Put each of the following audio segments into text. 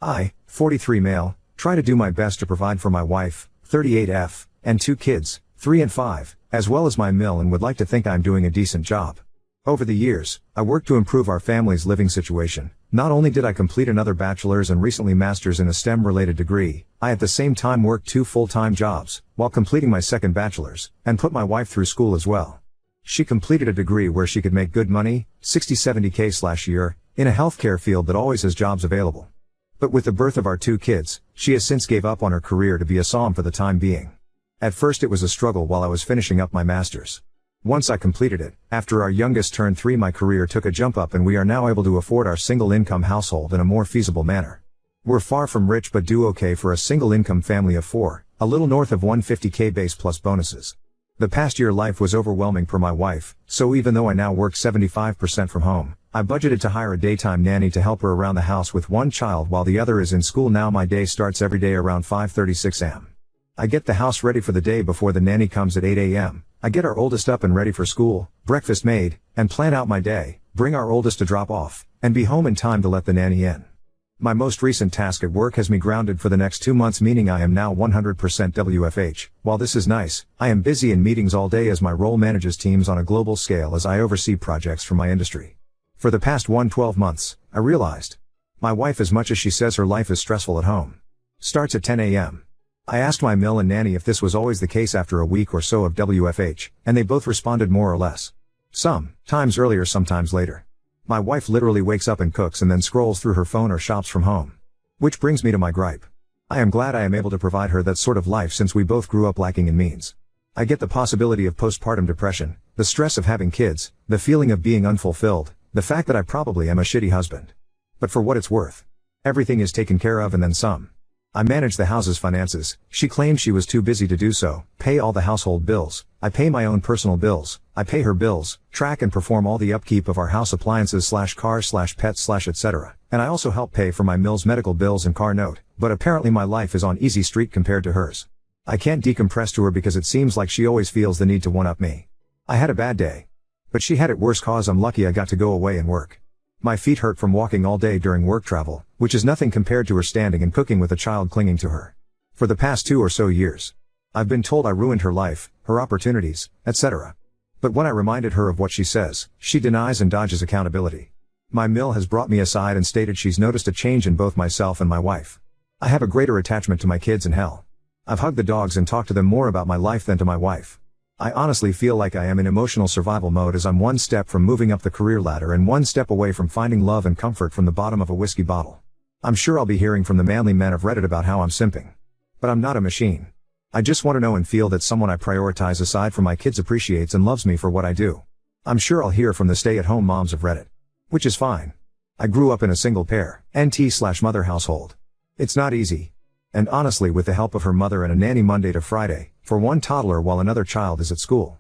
I, 43 male, try to do my best to provide for my wife, 38F, and 2 kids, 3 and 5, as well as my mill, and would like to think I'm doing a decent job. Over the years, I worked to improve our family's living situation. Not only did I complete another bachelor's and recently master's in a STEM-related degree, I at the same time worked 2 full-time jobs, while completing my second bachelor's, and put my wife through school as well. She completed a degree where she could make good money, 60-70K/year, in a healthcare field that always has jobs available. But with the birth of our 2 kids, she has since gave up on her career to be a SOM for the time being. At first it was a struggle while I was finishing up my master's. Once I completed it, after our youngest turned 3, my career took a jump up and we are now able to afford our single-income household in a more feasible manner. We're far from rich but do okay for a single-income family of 4, a little north of 150K base plus bonuses. The past year life was overwhelming per my wife, so even though I now work 75% from home, I budgeted to hire a daytime nanny to help her around the house with one child while the other is in school. Now my day starts every day around 5:36 am. I get the house ready for the day before the nanny comes at 8 am. I get our oldest up and ready for school, breakfast made, and plan out my day, bring our oldest to drop off, and be home in time to let the nanny in. My most recent task at work has me grounded for the next 2 months, meaning I am now 100% WFH. While this is nice, I am busy in meetings all day as my role manages teams on a global scale as I oversee projects from my industry. For the past 12 months, I realized my wife, as much as she says her life is stressful at home, starts at 10 am. I asked my mill and nanny if this was always the case after a week or so of WFH, and they both responded more or less. Sometimes earlier, sometimes later. My wife literally wakes up and cooks and then scrolls through her phone or shops from home. Which brings me to my gripe. I am glad I am able to provide her that sort of life since we both grew up lacking in means. I get the possibility of postpartum depression, the stress of having kids, the feeling of being unfulfilled, the fact that I probably am a shitty husband. But for what it's worth, everything is taken care of and then some. I manage the house's finances. She claimed she was too busy to do so, pay all the household bills. I pay my own personal bills. I pay her bills, track and perform all the upkeep of our house appliances / cars / pets / etc. And I also help pay for my mill's medical bills and car note, but apparently my life is on easy street compared to hers. I can't decompress to her because it seems like she always feels the need to one-up me. I had a bad day. But she had it worse cause I'm lucky I got to go away and work. My feet hurt from walking all day during work travel, which is nothing compared to her standing and cooking with a child clinging to her. For the past 2 or so years, I've been told I ruined her life, her opportunities, etc. But when I reminded her of what she says, she denies and dodges accountability. My mill has brought me aside and stated she's noticed a change in both myself and my wife. I have a greater attachment to my kids and hell, I've hugged the dogs and talked to them more about my life than to my wife. I honestly feel like I am in emotional survival mode as I'm one step from moving up the career ladder and one step away from finding love and comfort from the bottom of a whiskey bottle. I'm sure I'll be hearing from the manly men of Reddit about how I'm simping. But I'm not a machine. I just want to know and feel that someone I prioritize aside from my kids appreciates and loves me for what I do. I'm sure I'll hear from the stay-at-home moms of Reddit. Which is fine. I grew up in a single pair, NT/mother household. It's not easy. And honestly, with the help of her mother and a nanny Monday to Friday, for one toddler while another child is at school.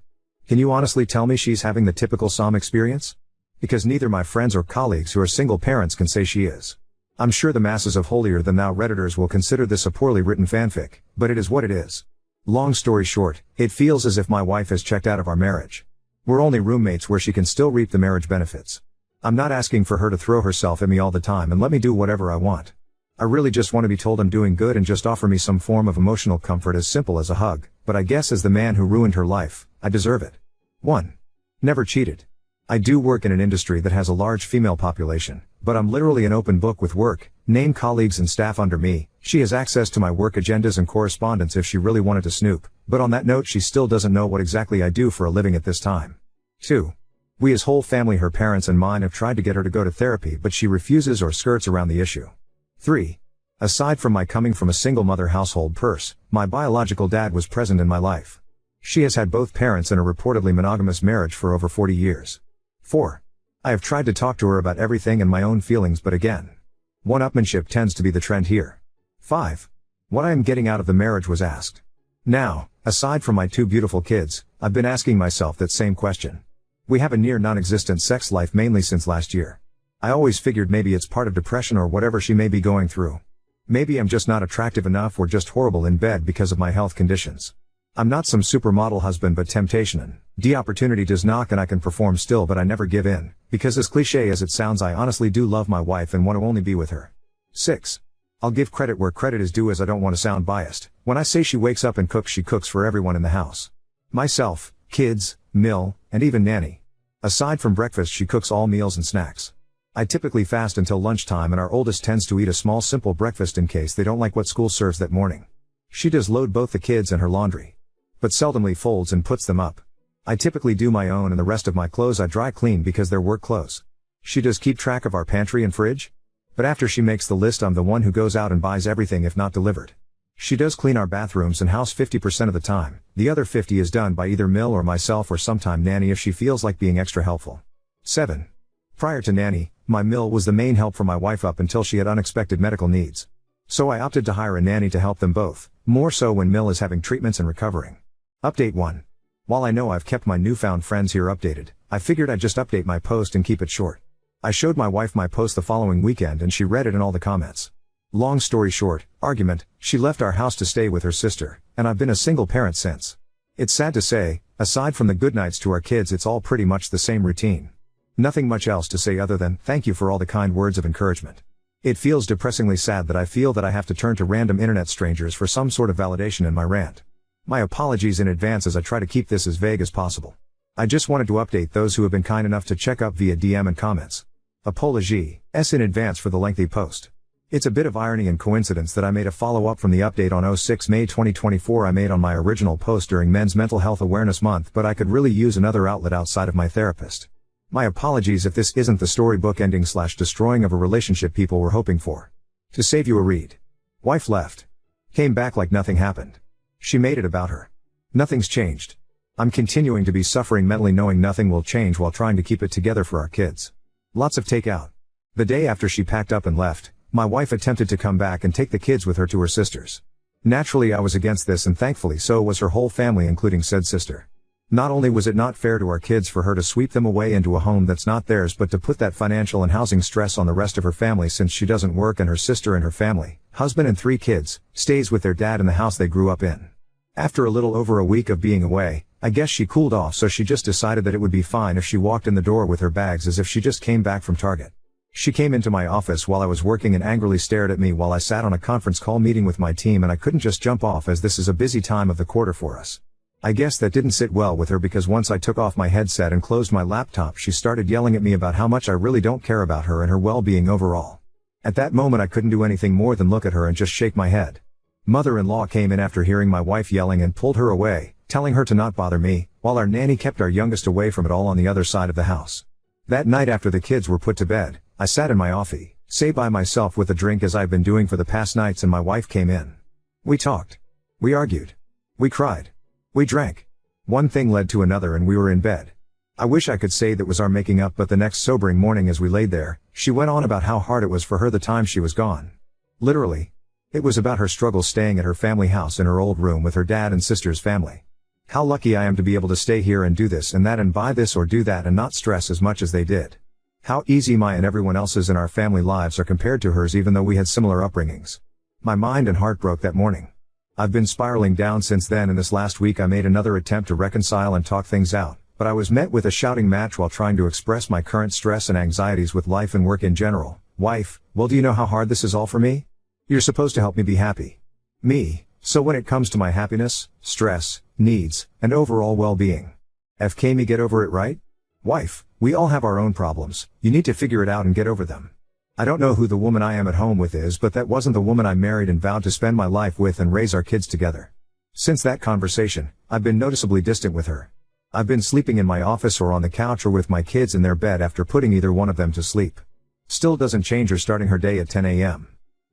Can you honestly tell me she's having the typical SOM experience? Because neither my friends or colleagues who are single parents can say she is. I'm sure the masses of holier-than-thou Redditors will consider this a poorly written fanfic, but it is what it is. Long story short, it feels as if my wife has checked out of our marriage. We're only roommates where she can still reap the marriage benefits. I'm not asking for her to throw herself at me all the time and let me do whatever I want. I really just want to be told I'm doing good and just offer me some form of emotional comfort as simple as a hug, but I guess as the man who ruined her life, I deserve it. 1. Never cheated. I do work in an industry that has a large female population, but I'm literally an open book with work, name colleagues and staff under me. She has access to my work agendas and correspondence if she really wanted to snoop, but on that note she still doesn't know what exactly I do for a living at this time. 2. We as whole family, her parents and mine, have tried to get her to go to therapy but she refuses or skirts around the issue. 3. Aside from my coming from a single mother household purse, my biological dad was present in my life. She has had both parents in a reportedly monogamous marriage for over 40 years. 4. I have tried to talk to her about everything and my own feelings, but again, one-upmanship tends to be the trend here. 5. What I am getting out of the marriage was asked. Now, aside from my 2 beautiful kids, I've been asking myself that same question. We have a near non-existent sex life mainly since last year. I always figured maybe it's part of depression or whatever she may be going through. Maybe I'm just not attractive enough or just horrible in bed because of my health conditions. I'm not some supermodel husband, but temptation and the opportunity does knock and I can perform still, but I never give in, because as cliche as it sounds, I honestly do love my wife and want to only be with her. 6. I'll give credit where credit is due as I don't want to sound biased. When I say she wakes up and cooks, she cooks for everyone in the house. Myself, kids, Mill, and even Nanny. Aside from breakfast, she cooks all meals and snacks. I typically fast until lunchtime and our oldest tends to eat a small simple breakfast in case they don't like what school serves that morning. She does load both the kids and her laundry, but seldomly folds and puts them up. I typically do my own and the rest of my clothes I dry clean because they're work clothes. She does keep track of our pantry and fridge, but after she makes the list I'm the one who goes out and buys everything if not delivered. She does clean our bathrooms and house 50% of the time, the other 50 is done by either Mill or myself or sometime Nanny if she feels like being extra helpful. 7. Prior to Nanny, my Mill was the main help for my wife up until she had unexpected medical needs. So I opted to hire a nanny to help them both, more so when Mill is having treatments and recovering. Update 1. While I know I've kept my newfound friends here updated, I figured I'd just update my post and keep it short. I showed my wife my post the following weekend and she read it and all the comments. Long story short, argument, she left our house to stay with her sister, and I've been a single parent since. It's sad to say, aside from the good nights to our kids it's all pretty much the same routine. Nothing much else to say other than, thank you for all the kind words of encouragement. It feels depressingly sad that I feel that I have to turn to random internet strangers for some sort of validation in my rant. My apologies in advance as I try to keep this as vague as possible. I just wanted to update those who have been kind enough to check up via DM and comments. Apologies in advance for the lengthy post. It's a bit of irony and coincidence that I made a follow-up from the update on 6 May 2024 I made on my original post during Men's Mental Health Awareness Month, but I could really use another outlet outside of my therapist. My apologies if this isn't the storybook ending / destroying of a relationship people were hoping for. To save you a read. Wife left. Came back like nothing happened. She made it about her. Nothing's changed. I'm continuing to be suffering mentally knowing nothing will change while trying to keep it together for our kids. Lots of takeout. The day after she packed up and left, my wife attempted to come back and take the kids with her to her sister's. Naturally I was against this and thankfully so was her whole family including said sister. Not only was it not fair to our kids for her to sweep them away into a home that's not theirs but to put that financial and housing stress on the rest of her family since she doesn't work and her sister and her family, husband and 3 kids, stays with their dad in the house they grew up in. After a little over a week of being away, I guess she cooled off so she just decided that it would be fine if she walked in the door with her bags as if she just came back from Target. She came into my office while I was working and angrily stared at me while I sat on a conference call meeting with my team and I couldn't just jump off as this is a busy time of the quarter for us. I guess that didn't sit well with her because once I took off my headset and closed my laptop she started yelling at me about how much I really don't care about her and her well-being overall. At that moment I couldn't do anything more than look at her and just shake my head. Mother-in-law came in after hearing my wife yelling and pulled her away, telling her to not bother me, while our nanny kept our youngest away from it all on the other side of the house. That night after the kids were put to bed, I sat in my office, say by myself with a drink as I've been doing for the past nights and my wife came in. We talked. We argued. We cried. We drank. One thing led to another and we were in bed. I wish I could say that was our making up but the next sobering morning as we laid there, she went on about how hard it was for her the time she was gone. Literally. It was about her struggles staying at her family house in her old room with her dad and sister's family. How lucky I am to be able to stay here and do this and that and buy this or do that and not stress as much as they did. How easy my and everyone else's in our family lives are compared to hers even though we had similar upbringings. My mind and heart broke that morning. I've been spiraling down since then and this last week I made another attempt to reconcile and talk things out, but I was met with a shouting match while trying to express my current stress and anxieties with life and work in general. Wife, well do you know how hard this is all for me? You're supposed to help me be happy. Me, so when it comes to my happiness, stress, needs, and overall well-being. FK me get over it right? Wife, we all have our own problems, you need to figure it out and get over them. I don't know who the woman I am at home with is but that wasn't the woman I married and vowed to spend my life with and raise our kids together. Since that conversation, I've been noticeably distant with her. I've been sleeping in my office or on the couch or with my kids in their bed after putting either one of them to sleep. Still doesn't change her starting her day at 10 a.m.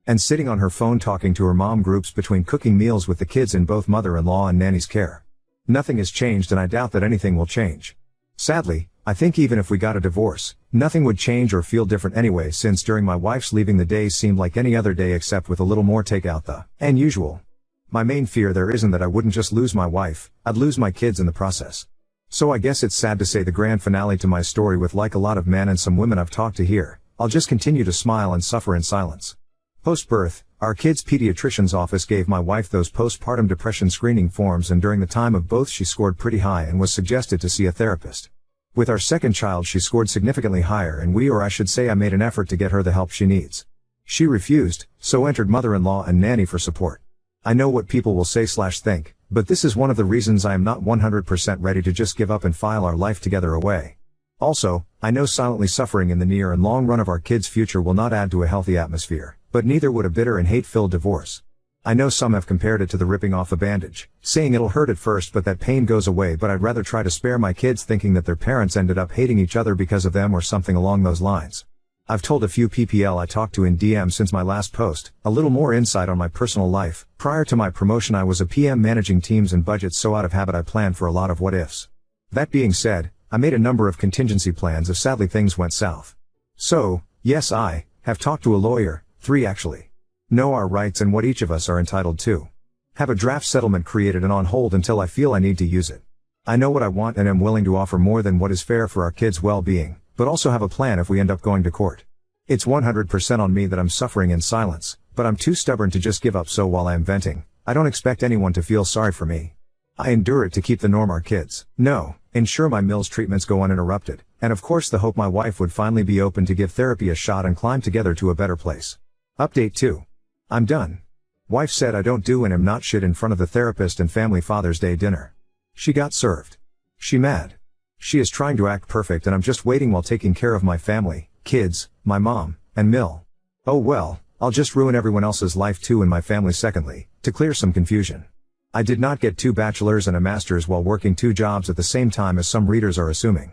and sitting on her phone talking to her mom groups between cooking meals with the kids in both mother-in-law and nanny's care. Nothing has changed and I doubt that anything will change. Sadly, I think even if we got a divorce, nothing would change or feel different anyway since during my wife's leaving the days seemed like any other day except with a little more takeout and usual. My main fear there isn't that I wouldn't just lose my wife, I'd lose my kids in the process. So I guess it's sad to say the grand finale to my story with like a lot of men and some women I've talked to here, I'll just continue to smile and suffer in silence. Post-birth, our kids' pediatrician's office gave my wife those postpartum depression screening forms and during the time of both she scored pretty high and was suggested to see a therapist. With our second child she scored significantly higher and I should say I made an effort to get her the help she needs. She refused, so entered mother-in-law and nanny for support. I know what people will say/think, but this is one of the reasons I am not 100% ready to just give up and file our life together away. Also, I know silently suffering in the near and long run of our kids' future will not add to a healthy atmosphere, but neither would a bitter and hate-filled divorce. I know some have compared it to the ripping off a bandage, saying it'll hurt at first but that pain goes away, but I'd rather try to spare my kids thinking that their parents ended up hating each other because of them or something along those lines. I've told a few PPL I talked to in DM since my last post, a little more insight on my personal life. Prior to my promotion I was a PM managing teams and budgets, so out of habit I planned for a lot of what ifs. That being said, I made a number of contingency plans if sadly things went south. So, yes, I have talked to a lawyer, 3 actually. Know our rights and what each of us are entitled to. Have a draft settlement created and on hold until I feel I need to use it. I know what I want and am willing to offer more than what is fair for our kids' well-being, but also have a plan if we end up going to court. It's 100% on me that I'm suffering in silence, but I'm too stubborn to just give up, so while I am venting, I don't expect anyone to feel sorry for me. I endure it to keep the norm our kids know, ensure my Mills treatments go uninterrupted, and of course the hope my wife would finally be open to give therapy a shot and climb together to a better place. Update 2. I'm done. Wife said I don't do and am not shit in front of the therapist and family Father's Day dinner. She got served. She mad. She is trying to act perfect and I'm just waiting while taking care of my family, kids, my mom, and Mill. Oh well, I'll just ruin everyone else's life too and my family. Secondly, to clear some confusion. I did not get 2 bachelors and a master's while working 2 jobs at the same time as some readers are assuming.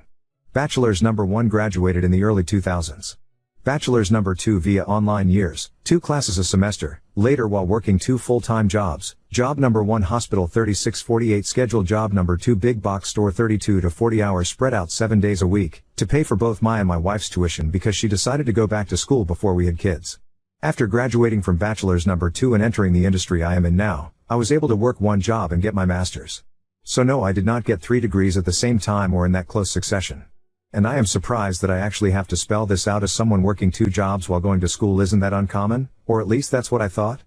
Bachelor's number 1 graduated in the early 2000s. Bachelor's number 2 via online years, 2 classes a semester, later while working 2 full-time jobs. Job number 1 hospital 36-48 schedule, job number 2 big box store 32 to 40 hours spread out 7 days a week, to pay for both my and my wife's tuition because she decided to go back to school before we had kids. After graduating from bachelor's number 2 and entering the industry I am in now, I was able to work 1 job and get my master's. So no, I did not get 3 degrees at the same time or in that close succession. And I am surprised that I actually have to spell this out as someone working 2 jobs while going to school. Isn't that uncommon? Or at least that's what I thought?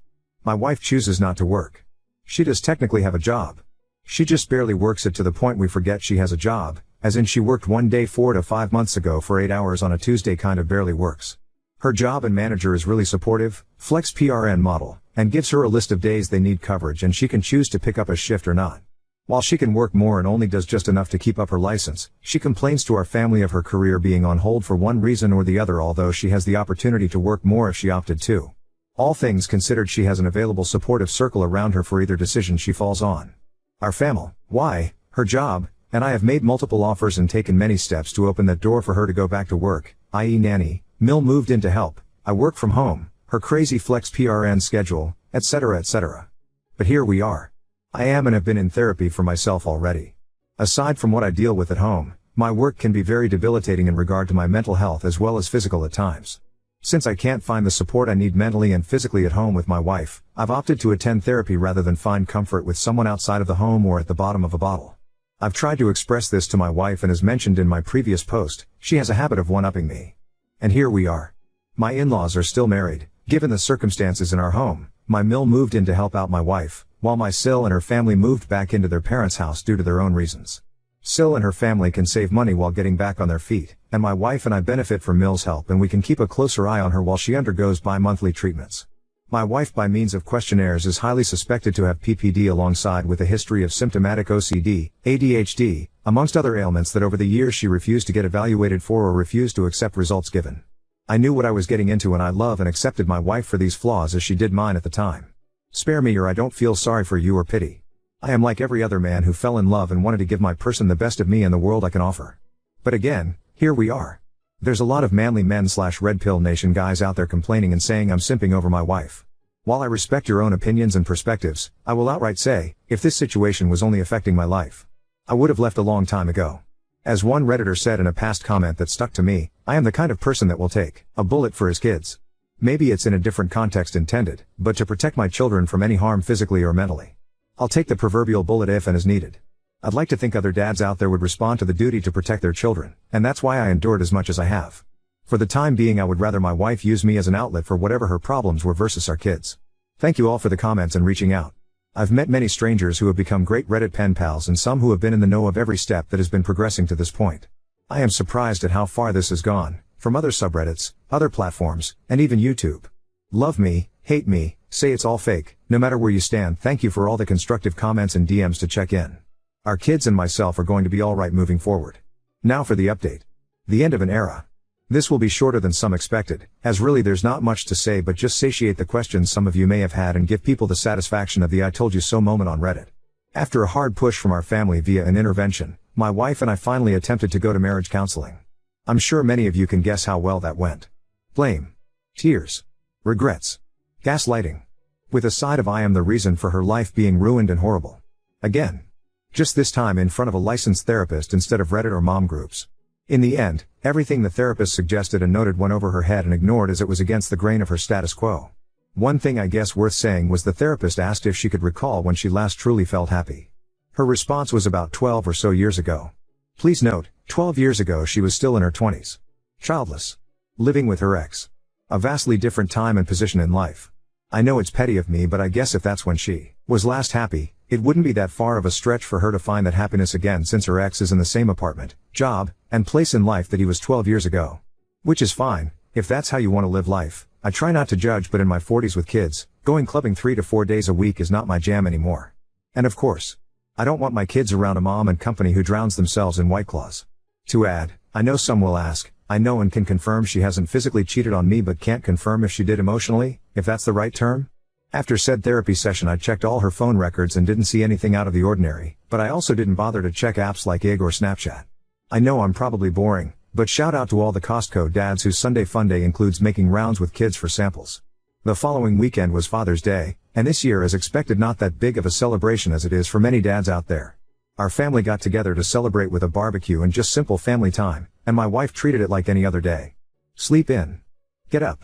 My wife chooses not to work. She does technically have a job. She just barely works it to the point we forget she has a job, as in she worked 1 day 4 to 5 months ago for 8 hours on a Tuesday. Kind of barely works. Her job and manager is really supportive, flex PRN model, and gives her a list of days they need coverage and she can choose to pick up a shift or not. While she can work more and only does just enough to keep up her license, she complains to our family of her career being on hold for one reason or the other, although she has the opportunity to work more if she opted to. All things considered, she has an available supportive circle around her for either decision she falls on. Our family, why, her job, and I have made multiple offers and taken many steps to open that door for her to go back to work, i.e. nanny, Mill moved in to help, I work from home, her crazy flex PRN schedule, etc. etc. But here we are. I am and have been in therapy for myself already. Aside from what I deal with at home, my work can be very debilitating in regard to my mental health as well as physical at times. Since I can't find the support I need mentally and physically at home with my wife, I've opted to attend therapy rather than find comfort with someone outside of the home or at the bottom of a bottle. I've tried to express this to my wife, and as mentioned in my previous post, she has a habit of one-upping me. And here we are. My in-laws are still married. Given the circumstances in our home, my Mill moved in to help out my wife, while my Sil and her family moved back into their parents' house due to their own reasons. Sil and her family can save money while getting back on their feet, and my wife and I benefit from Mill's help, and we can keep a closer eye on her while she undergoes bi-monthly treatments. My wife, by means of questionnaires, is highly suspected to have PPD alongside with a history of symptomatic OCD, ADHD, amongst other ailments that over the years she refused to get evaluated for or refused to accept results given. I knew what I was getting into, and I love and accepted my wife for these flaws as she did mine at the time. Spare me, or I don't feel sorry for you or pity. I am like every other man who fell in love and wanted to give my person the best of me and the world I can offer. But again, here we are. There's a lot of manly men/Red Pill Nation guys out there complaining and saying I'm simping over my wife. While I respect your own opinions and perspectives, I will outright say, if this situation was only affecting my life, I would have left a long time ago. As one Redditor said in a past comment that stuck to me, I am the kind of person that will take a bullet for his kids. Maybe it's in a different context intended, but to protect my children from any harm physically or mentally. I'll take the proverbial bullet if and as needed. I'd like to think other dads out there would respond to the duty to protect their children, and that's why I endured as much as I have. For the time being, I would rather my wife use me as an outlet for whatever her problems were versus our kids. Thank you all for the comments and reaching out. I've met many strangers who have become great Reddit pen pals, and some who have been in the know of every step that has been progressing to this point. I am surprised at how far this has gone, from other subreddits, other platforms, and even YouTube. Love me, hate me, say it's all fake, no matter where you stand, thank you for all the constructive comments and DMs to check in. Our kids and myself are going to be alright moving forward. Now for the update. The end of an era. This will be shorter than some expected, as really there's not much to say but just satiate the questions some of you may have had and give people the satisfaction of the I told you so moment on Reddit. After a hard push from our family via an intervention, my wife and I finally attempted to go to marriage counseling. I'm sure many of you can guess how well that went. Blame. Tears. Regrets. Gaslighting. With a side of I am the reason for her life being ruined and horrible. Again. Just this time in front of a licensed therapist instead of Reddit or mom groups. In the end, everything the therapist suggested and noted went over her head and ignored as it was against the grain of her status quo. One thing I guess worth saying was the therapist asked if she could recall when she last truly felt happy. Her response was about 12 or so years ago. Please note, 12 years ago she was still in her 20s. Childless. Living with her ex. A vastly different time and position in life. I know it's petty of me, but I guess if that's when she was last happy, it wouldn't be that far of a stretch for her to find that happiness again since her ex is in the same apartment, job, and place in life that he was 12 years ago. Which is fine, if that's how you want to live life. I try not to judge, but in my 40s with kids, going clubbing 3 to 4 days a week is not my jam anymore. And of course, I don't want my kids around a mom and company who drowns themselves in White Claws. To add, I know some will ask, I know and can confirm she hasn't physically cheated on me but can't confirm if she did emotionally, if that's the right term? After said therapy session I checked all her phone records and didn't see anything out of the ordinary, but I also didn't bother to check apps like IG or Snapchat. I know I'm probably boring, but shout out to all the Costco dads whose Sunday Funday includes making rounds with kids for samples. The following weekend was Father's Day, and this year as expected not that big of a celebration as it is for many dads out there. Our family got together to celebrate with a barbecue and just simple family time, and my wife treated it like any other day. Sleep in. Get up.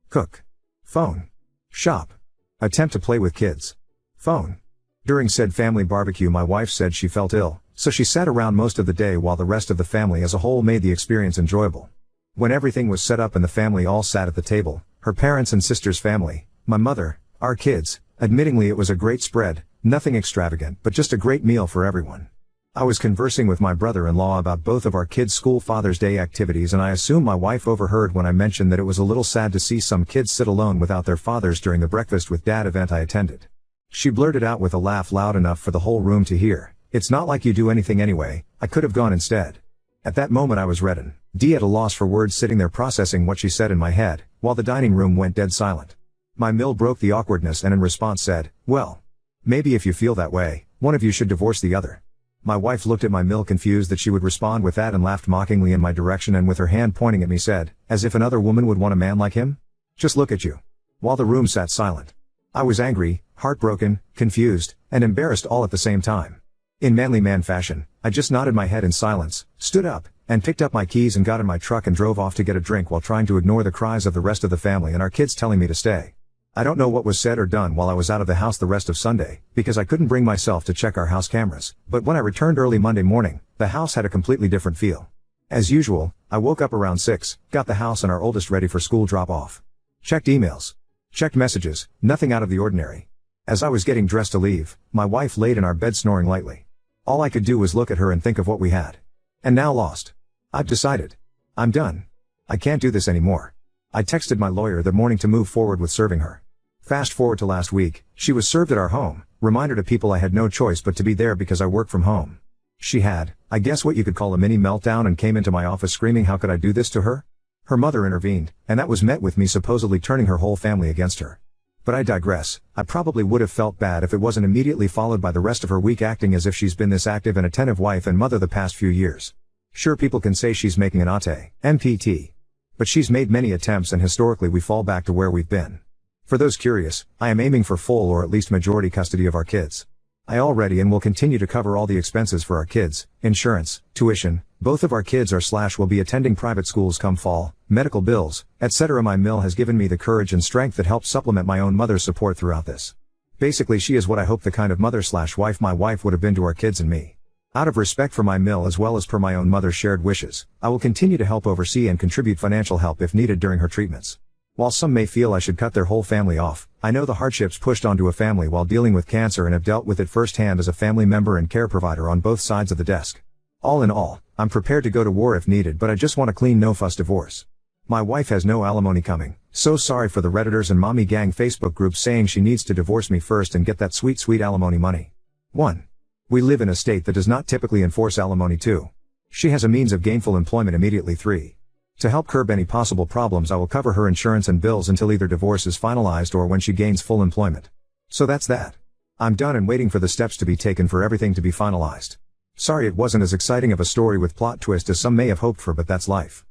Cook. Phone. Shop. Attempt to play with kids. Phone. During said family barbecue my wife said she felt ill, so she sat around most of the day while the rest of the family as a whole made the experience enjoyable. When everything was set up and the family all sat at the table, her parents and sister's family, my mother, our kids, admittingly it was a great spread, nothing extravagant but just a great meal for everyone. I was conversing with my brother-in-law about both of our kids' school Father's Day activities and I assume my wife overheard when I mentioned that it was a little sad to see some kids sit alone without their fathers during the breakfast with dad event I attended. She blurted out with a laugh loud enough for the whole room to hear, "It's not like you do anything anyway, I could have gone instead." At that moment I was redden, at a loss for words sitting there processing what she said in my head, while the dining room went dead silent. My mill broke the awkwardness and in response said, "Well, maybe if you feel that way, one of you should divorce the other." My wife looked at my mill confused that she would respond with that and laughed mockingly in my direction and with her hand pointing at me said, "As if another woman would want a man like him? Just look at you." While the room sat silent. I was angry, heartbroken, confused, and embarrassed all at the same time. In manly man fashion, I just nodded my head in silence, stood up, and picked up my keys and got in my truck and drove off to get a drink while trying to ignore the cries of the rest of the family and our kids telling me to stay. I don't know what was said or done while I was out of the house the rest of Sunday, because I couldn't bring myself to check our house cameras, but when I returned early Monday morning, the house had a completely different feel. As usual, I woke up around 6, got the house and our oldest ready for school drop-off. Checked emails. Checked messages, nothing out of the ordinary. As I was getting dressed to leave, my wife laid in our bed snoring lightly. All I could do was look at her and think of what we had. And now lost. I've decided. I'm done. I can't do this anymore. I texted my lawyer that morning to move forward with serving her. Fast forward to last week, she was served at our home, reminder to people I had no choice but to be there because I work from home. She had, I guess what you could call a mini meltdown and came into my office screaming how could I do this to her? Her mother intervened, and that was met with me supposedly turning her whole family against her. But I digress, I probably would have felt bad if it wasn't immediately followed by the rest of her week acting as if she's been this active and attentive wife and mother the past few years. Sure, people can say she's making an MPT. But she's made many attempts and historically we fall back to where we've been. For those curious, I am aiming for full or at least majority custody of our kids. I already and will continue to cover all the expenses for our kids, insurance, tuition, both of our kids will be attending private schools come fall, medical bills, etc. My mill has given me the courage and strength that helps supplement my own mother's support throughout this. Basically she is what I hope the kind of mother/wife my wife would have been to our kids and me. Out of respect for my mill as well as per my own mother's shared wishes, I will continue to help oversee and contribute financial help if needed during her treatments. While some may feel I should cut their whole family off, I know the hardships pushed onto a family while dealing with cancer and have dealt with it firsthand as a family member and care provider on both sides of the desk. All in all, I'm prepared to go to war if needed, but I just want a clean no-fuss divorce. My wife has no alimony coming, So sorry for the Redditors and Mommy Gang Facebook groups saying she needs to divorce me first and get that sweet sweet alimony money. 1. We live in a state that does not typically enforce alimony. 2. She has a means of gainful employment immediately. 3. To help curb any possible problems, I will cover her insurance and bills until either divorce is finalized or when she gains full employment. So that's that. I'm done and waiting for the steps to be taken for everything to be finalized. Sorry it wasn't as exciting of a story with plot twist as some may have hoped for, but that's life.